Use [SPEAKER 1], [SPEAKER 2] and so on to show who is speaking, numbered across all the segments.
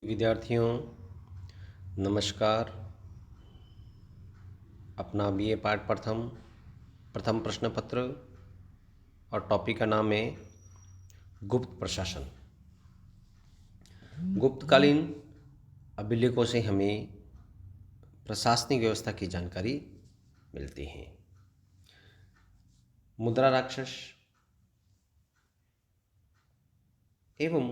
[SPEAKER 1] विद्यार्थियों नमस्कार। अपना बीए पाठ प्रथम प्रथम प्रश्न पत्र और टॉपिक का नाम है गुप्त प्रशासन। गुप्तकालीन अभिलेखों से हमें प्रशासनिक व्यवस्था की जानकारी मिलती है। मुद्रा राक्षस एवं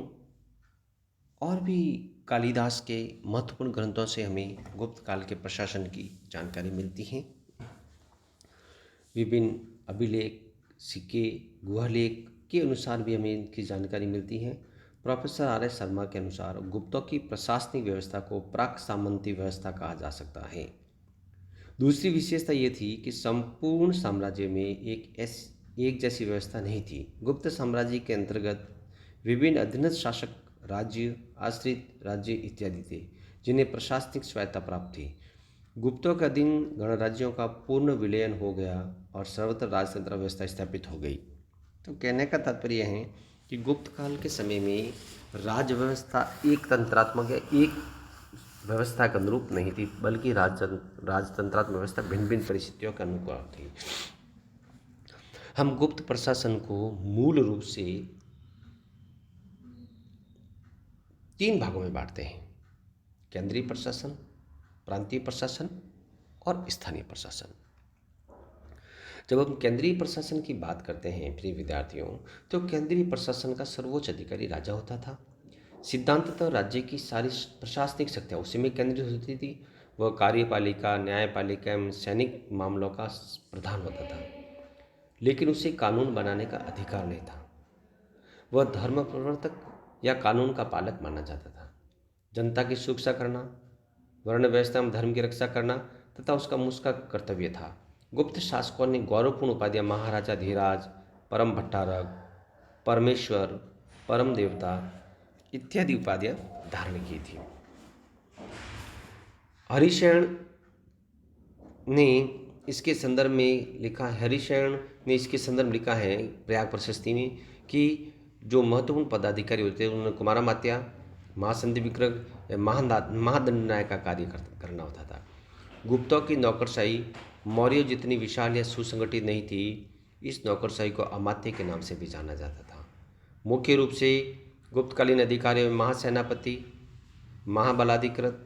[SPEAKER 1] और भी कालिदास के महत्वपूर्ण ग्रंथों से हमें गुप्त काल के प्रशासन की जानकारी मिलती है। विभिन्न अभिलेख, सिक्के, गुहालेख के अनुसार भी हमें इनकी जानकारी मिलती है। प्रोफेसर आर एस शर्मा के अनुसार गुप्तों की प्रशासनिक व्यवस्था को प्राक सामंती व्यवस्था कहा जा सकता है। दूसरी विशेषता ये थी कि संपूर्ण साम्राज्य में एक जैसी व्यवस्था नहीं थी। गुप्त साम्राज्य के अंतर्गत विभिन्न अधीनस्थ शासक राज्य, आश्रित राज्य इत्यादि थे, जिन्हें प्रशासनिक स्वायत्ता प्राप्त थी। गुप्तों के अधीन गणराज्यों का पूर्ण विलयन हो गया और सर्वत्र राजतंत्र व्यवस्था स्थापित हो गई। तो कहने का तात्पर्य है कि गुप्त काल के समय में राज व्यवस्था एक तंत्रात्मक या एक व्यवस्था के अनुरूप नहीं थी, बल्कि राजतंत्रात्मक व्यवस्था भिन्न भिन्न परिस्थितियों के अनुकूल थी। हम गुप्त प्रशासन को मूल रूप से 3 भागों में बांटते हैं: केंद्रीय प्रशासन, प्रांतीय प्रशासन और स्थानीय प्रशासन। जब हम केंद्रीय प्रशासन की बात करते हैं प्रिय विद्यार्थियों, तो केंद्रीय प्रशासन का सर्वोच्च अधिकारी राजा होता था। सिद्धांततः राज्य की सारी प्रशासनिक शक्तियाँ उसी में केंद्रित होती थी। वह कार्यपालिका, न्यायपालिका एवं सैनिक मामलों का प्रधान होता था, लेकिन उसे कानून बनाने का अधिकार नहीं था। वह धर्म प्रवर्तक या कानून का पालक माना जाता था। जनता की सुरक्षा करना, वर्ण व्यवस्था में धर्म की रक्षा करना तथा उसका उसका कर्तव्य था। गुप्त शासकों ने गौरवपूर्ण उपाधियां महाराजा धीराज, परम भट्टारक, परमेश्वर, परम देवता इत्यादि उपाधियां धारण की थी। हरिशरण ने इसके संदर्भ में लिखा है प्रयाग प्रशस्ति में कि जो महत्वपूर्ण पदाधिकारी होते हैं उन्होंने कुमारामात्या, महासंधि विग्रह या महादंडनायक का कार्य करना होता था। गुप्तों की नौकरशाही मौर्य जितनी विशाल या सुसंगठित नहीं थी। इस नौकरशाही को अमात्य के नाम से भी जाना जाता था। मुख्य रूप से गुप्तकालीन अधिकारियों में महासेनापति, महाबलाधिकृत,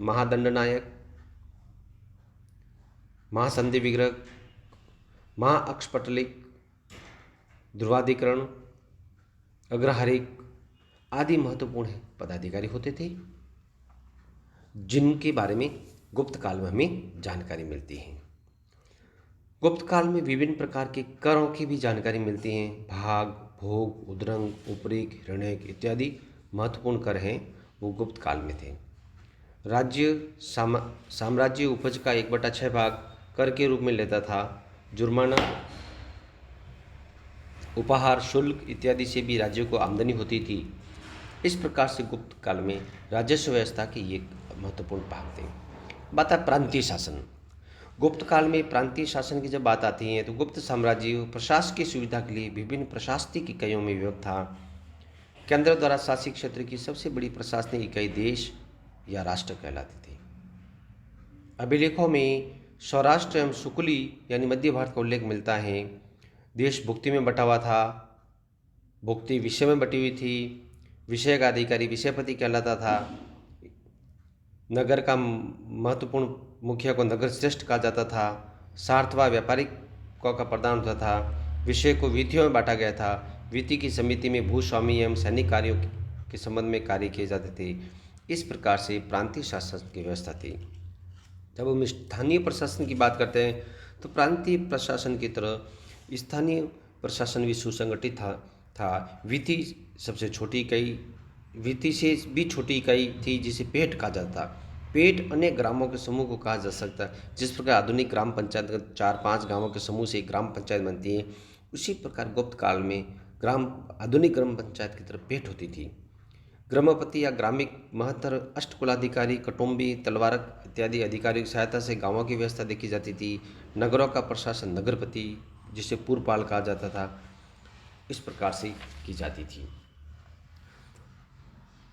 [SPEAKER 1] महादंडनायक, महासंधि विग्रह, महाअक्षपटलिक, ध्रुवाधिकरण, अग्रहारिक आदि महत्वपूर्ण पदाधिकारी होते थे, जिनके बारे में गुप्त काल में हमें जानकारी मिलती है। गुप्त काल में विभिन्न प्रकार के करों की भी जानकारी मिलती है। भाग, भोग, उद्रंग, उपरिक, हिरण्यक इत्यादि महत्वपूर्ण कर हैं, वो गुप्त काल में थे। साम्राज्य उपज का 1/6 भाग कर के रूप में लेता था। जुर्माना, उपहार, शुल्क इत्यादि से भी राज्यों को आमदनी होती थी। इस प्रकार से गुप्त काल में राजस्व व्यवस्था के ये महत्वपूर्ण भाग थे। बात है प्रांतीय शासन। गुप्त काल में प्रांतीय शासन की जब बात आती है तो गुप्त साम्राज्य प्रशासकीय सुविधा के लिए विभिन्न प्रशासनिक इकाइयों में विभक्त था। केंद्र द्वारा शासित क्षेत्र की सबसे बड़ी प्रशासनिक इकाई देश या राष्ट्र कहलाती थी। अभिलेखों में सौराष्ट्र एवं सुकुली यानी मध्य भारत का उल्लेख मिलता है। देश भुक्ति में बटा हुआ था। भुक्ति विषय में बटी हुई थी। विषय का अधिकारी विषयपति कहलाता था। नगर का महत्वपूर्ण मुखिया को नगर श्रेष्ठ कहा जाता था। सार्थवा व्यापारिकों का प्रदान होता था। विषय को वीथियों में बांटा गया था। वीथि की समिति में भूस्वामी एवं सैनिक कार्यों के संबंध में कार्य किए जाते थे। इस प्रकार से प्रांतीय शासन की व्यवस्था थी। जब हम स्थानीय प्रशासन की बात करते हैं तो प्रांतीय प्रशासन की तरह स्थानीय प्रशासन भी सुसंगठित था। वीथि सबसे छोटी इकाई, वीथि से भी छोटी इकाई थी जिसे पेट कहा जाता था। पेट अनेक ग्रामों के समूह को कहा जा सकता है। जिस प्रकार आधुनिक ग्राम पंचायत 4-5 गांवों के समूह से एक ग्राम पंचायत बनती है, उसी प्रकार गुप्त काल में आधुनिक ग्राम पंचायत की तरफ पेट होती थी। ग्रामपति या ग्रामिक महत्तर, अष्टकुलाधिकारी, कटुम्बी, तलवारक इत्यादि अधिकारियों की सहायता से गांवों की व्यवस्था देखी जाती थी। नगरों का प्रशासन नगरपति, जिसे पूर्वपाल कहा जाता था, इस प्रकार से की जाती थी।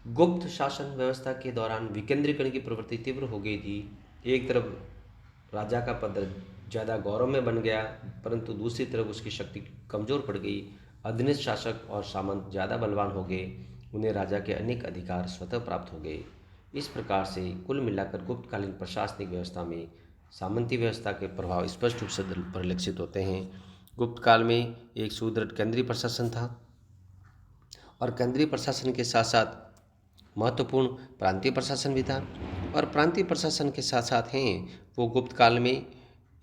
[SPEAKER 1] गुप्त शासन व्यवस्था के दौरान विकेंद्रीकरण की प्रवृत्ति तीव्र हो गई थी। एक तरफ राजा का पद ज़्यादा गौरव में बन गया, परंतु दूसरी तरफ उसकी शक्ति कमज़ोर पड़ गई। अधीनस्थ शासक और सामंत ज़्यादा बलवान हो गए, उन्हें राजा के अनेक अधिकार स्वतः प्राप्त हो गए। इस प्रकार से कुल मिलाकर गुप्तकालीन प्रशासनिक व्यवस्था में सामंती व्यवस्था के प्रभाव स्पष्ट रूप से परिलक्षित होते हैं। गुप्त काल में एक सुदृढ़ केंद्रीय प्रशासन था और केंद्रीय प्रशासन के साथ साथ महत्वपूर्ण प्रांतीय प्रशासन भी था, और प्रांतीय प्रशासन के साथ साथ हैं वो गुप्त काल में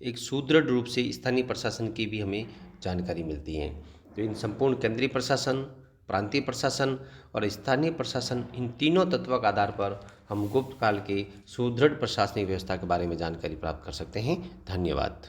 [SPEAKER 1] एक सुदृढ़ रूप से स्थानीय प्रशासन की भी हमें जानकारी मिलती है। तो इन संपूर्ण केंद्रीय प्रशासन, प्रांतीय प्रशासन और स्थानीय प्रशासन, इन तीनों तत्वों के आधार पर हम गुप्त काल के सुदृढ़ प्रशासनिक व्यवस्था के बारे में जानकारी प्राप्त कर सकते हैं। धन्यवाद।